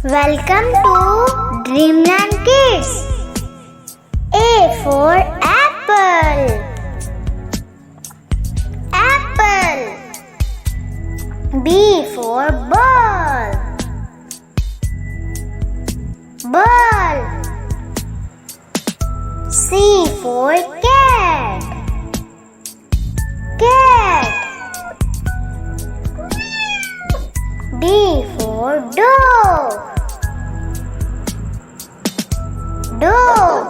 Welcome to Dreamland Kids. A for apple. Apple. B for ball. Ball. C for cat. Cat. D for dog. Dog.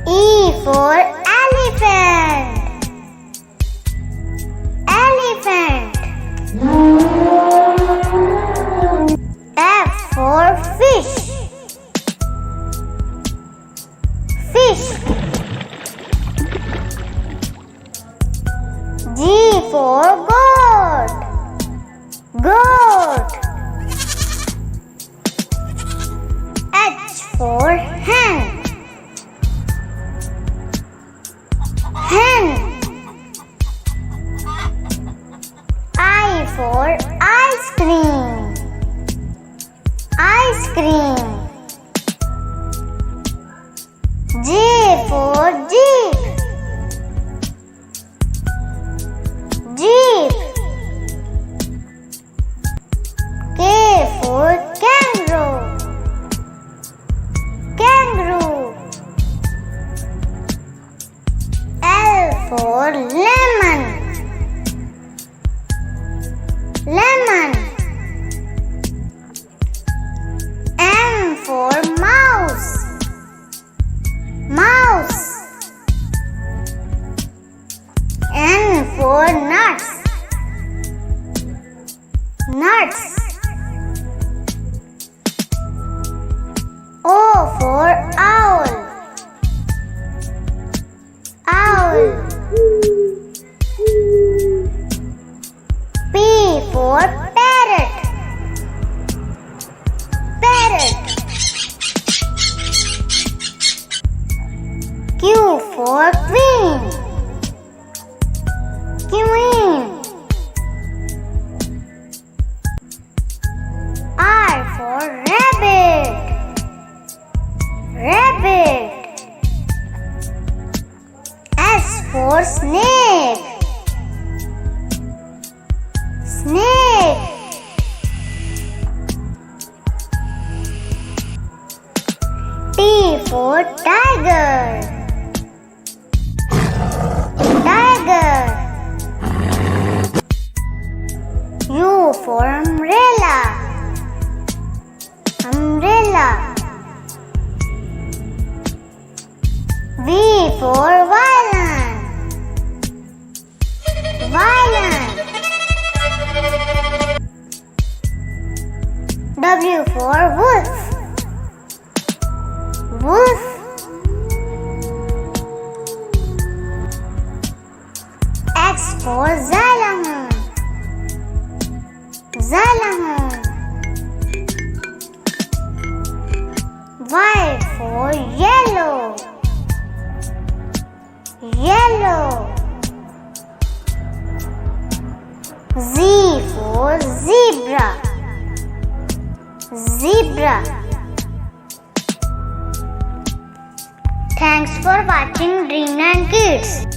E for elephant. Elephant. F for fish. Fish. G for goat. Goat. H for hen. Hen. I for ice cream. Ice cream. J for jeep. Jeep. K for kangaroo. Kangaroo. L for lemon. Lemon. M for mouse. Mouse. N for nuts. Nuts. O for owl. Owl. P for parrot. Parrot. Q for queen. Queen. R for rabbit. Rabbit. S for snake. Snake. T for tiger. Tiger. U for umbrella. Umbrella. V for violin. Violin. W for wolf. Wolf. X for xylophone. Xylophone. Y for yellow. Yellow. Z for zebra. Zebra. Thanks for watching Dreamland Kids.